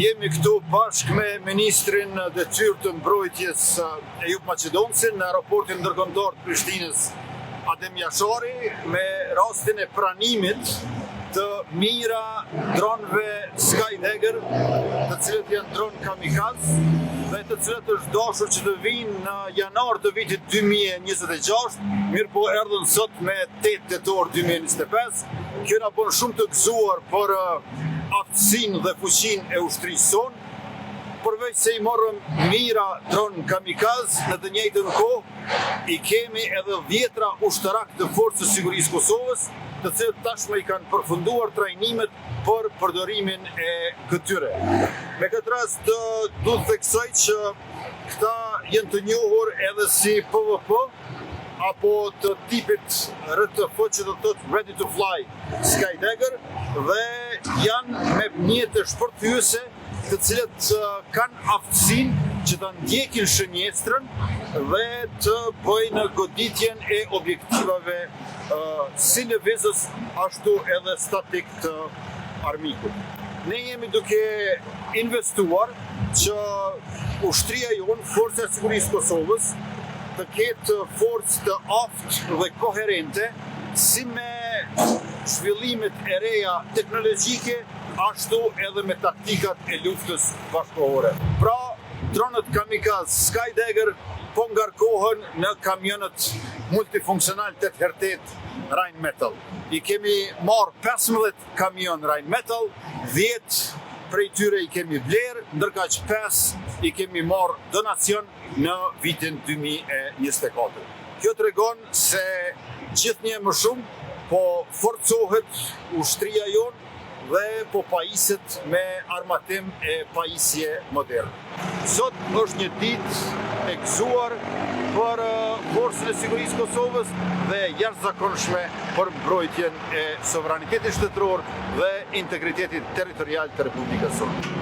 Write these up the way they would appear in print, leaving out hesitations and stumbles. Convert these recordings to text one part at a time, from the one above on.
Jemi këtu bashkë me Ministrin Detyrë të Mbrojtjes Eyüp Maqedonësin në aeroportin ndërkombëtar të Prishtinës Adem Jashari me rastin e pranimit të mira dronëve Skydagger, të cilët janë dronë kamikaz dhe të cilët është dashur që të vinë në janar të vitit 2026, mirë po erdhën sot me 8 tetor 2025. Kjo na bën shumë të gëzuar për aftësinë dhe fuqinë e ushtrisë sonë, përveç se i morëm mira dronë kamikaz, në të njëjtën kohë i kemi edhe 10 ushtarak të Forcës së Sigurisë Kosovës, të cilët tashmë i kanë përfunduar trajnimet për përdorimin e këtyre. Me këtë rast duhet të theksoj që këta janë të njohur edhe si PVP apo të tipit RTF, që do të thotë Ready to Fly Skydagger, dhe janë me mjete shpërthyese të cilët kanë aftësinë që të ndjekin shënjestrën dhe të bëjnë goditjen e objektivave si lëvizës ashtu edhe statik të armikut. Ne jemi duke investuar që ushtria jonë, Forca e Sigurisë Kosovës, të ketë forcë të aftë dhe koherente, si me zhvillimet e reja teknologjike, ashtu edhe me taktikat e luftës bashkëkohore. Pra, dronët kamikaz Skydagger po ngarkohen në kamionët multifunksional 8x8 Rheinmetall. I kemi marrë 15 kamion Rheinmetall, 10 prej tyre i kemi blerë, ndërka që 5 i kemi marrë donacion në vitin 2024. Kjo tregon se gjithnjë më shumë po forcohet ushtria jonë dhe po pajiset me armatim e pajisje moderne. Sot është një ditë e gëzuar për Forcën e Sigurisë Kosovës dhe jashtëzakonshme për mbrojtjen e sovranitetit shtetëror dhe integritetit territorial të Republikës sonë.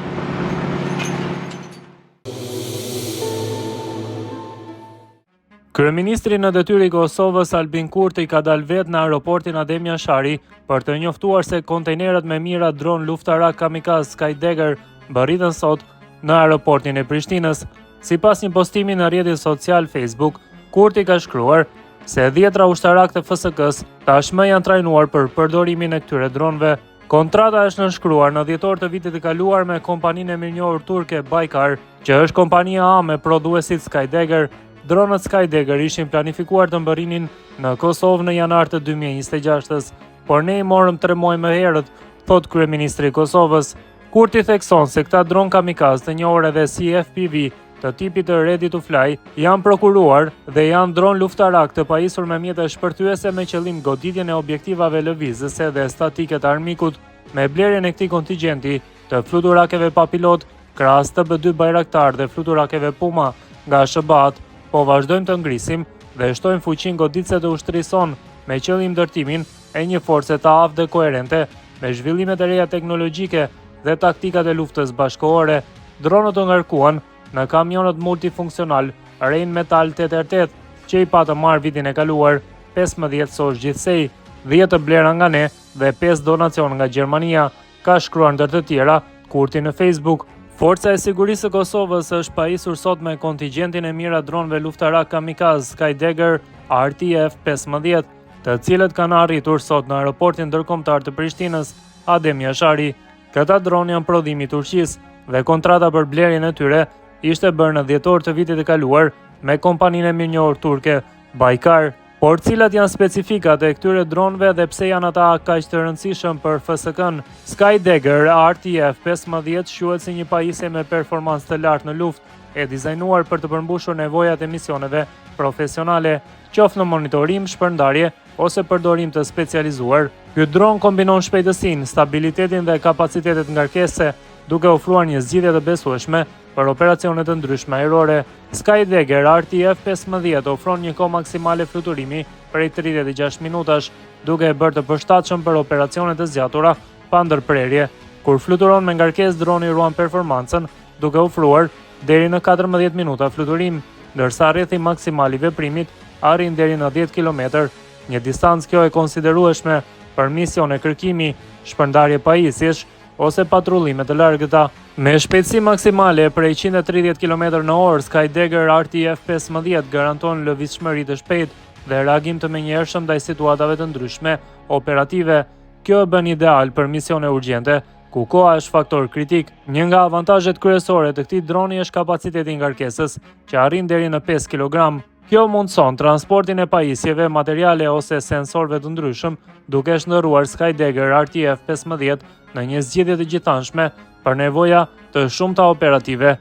Kryeministri në detyrë i Kosovës Albin Kurti ka dalë vetë në aeroportin Adem Jashari për të njoftuar se kontejnerët me mira dron luftarak kamikaz Skydagger mbërritën sot në aeroportin e Prishtinës. Sipas një postimi në rrjetin social Facebook, Kurti ka shkruar se 10 ushtarak të FSK-s tashmë janë trajnuar për përdorimin e këtyre dronëve. Kontrata është nënshkruar në dhjetor të vitit të kaluar me kompaninë e mirënjohur turke Baykar, që është kompania A me prodhuesit Skydagger. Dronët Skydagger ishin planifikuar të mbërrinin në Kosovë në janar të 2026-s, por ne i morëm 3 muaj më herët, thot kryeministri i Kosovës. Kurti thekson se këta dronë kamikaz të njohur edhe si FPV të tipit të Ready to Fly janë prokuruar dhe janë dronë luftarak të pajisur me mjete shpërthyese me qëllim goditjen e objektivave lëvizëse dhe statike të armikut, me blerjen e këtij kontingjenti të fluturakeve pa pilot, krahas TB2 Bayraktar dhe fluturakeve Puma nga SBA-t, po vazhdojmë të ngrisim dhe shtojmë fuqinë goditëse të ushtrisë sonë me qëllim ndërtimin e një force të aftë dhe koherente me zhvillimet e reja teknologjike dhe taktikat e luftës bashkëkohore. Dronët u ngarkuan në kamionët multifunksional Rheinmetall 8x8 që i patë marrë vitin e kaluar, 15 sosh gjithsej, 10 të blera nga ne dhe 5 donacion nga Gjermania, ka shkruar ndër të tjera Kurti në Facebook. Forca e Sigurisë së Kosovës është pajisur sot me kontingjentin e mira dronëve luftarak kamikaz Skydagger RTF-15, të cilët kanë arritur sot në aeroportin ndërkombëtar të Prishtinës Adem Jashari. Këta dronë janë prodhimi i Turqisë dhe kontrata për blerjen e tyre ishte bërë në dhjetor të vitit të kaluar me kompaninë e mirënjohur turke Baykar. Por cilat janë specifikat e këtyre dronëve dhe pse janë ata kaq të rëndësishëm për FSK-n? Skydagger RTF-15 quhet si një pajisje me performancë të lartë në luftë, e dizajnuar për të përmbushur nevojat e misioneve profesionale, qoftë në monitorim, shpërndarje ose përdorim të specializuar. Ky dron kombinon shpejtësinë, stabilitetin dhe kapacitetet ngarkese, duke ofruar një zgjidhje të besueshme për operacione të ndryshme ajrore. Skydagger RTF-15 ofron një kohë maksimale fluturimi prej 36 minutash, duke e bërë të përshtatshëm për operacione të zgjatura pa ndërprerje. Kur fluturon me ngarkesë, droni ruan performancën duke ofruar deri në 14 minuta fluturim, ndërsa rrethi maksimal i veprimit arrin deri në 10 km, një distancë kjo e konsiderueshme për misione kërkimi, shpërndarje pajisjesh ose patrullime të largëta. Me shpejtësi maksimale prej 130 km/h, Skydagger RTF-15 garanton lëvizshmëri të shpejtë dhe reagim të menjëhershëm ndaj situatave të ndryshme operative. Kjo e bën ideal për misione urgjente, ku koha është faktor kritik. Një nga avantazhet kryesore të këtij droni është kapaciteti i ngarkesës, që arrin deri në 5 kg. Kjo mundson transportin e pajisjeve, materiale ose sensorëve të ndryshëm, duke shndërruar Skydagger RTF-15 në një zgjedhje të gjithanshme për nevoja të shumta operative.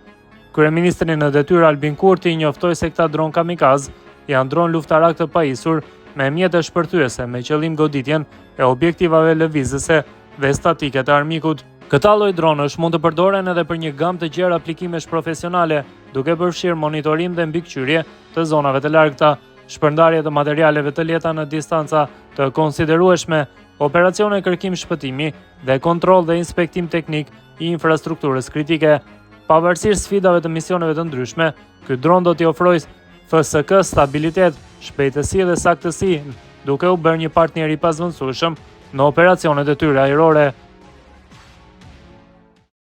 Kryeministri në detyrë Albin Kurti njoftoi se këta dron kamikaz janë dron luftarak të pajisur me mjete shpërthyese me qëllim goditjen e objektivave lëvizëse dhe statike të armikut. Këta lloj dronësh mund të përdoren edhe për një gamë të gjerë aplikimesh profesionale, duke përfshirë monitorim dhe mbikëqyrje të zonave të largëta, shpërndarje të materialeve të lehta në distanca të konsiderueshme, operacione kërkim shpëtimi dhe kontroll dhe inspektim teknik i infrastrukturës kritike. Pavarësisht sfidave të misioneve të ndryshme, ky dron do t'i ofrojë FSK stabilitet, shpejtësi dhe saktësi, duke u bërë një partner i pazvendësueshëm në operacionet e tyre ajrore.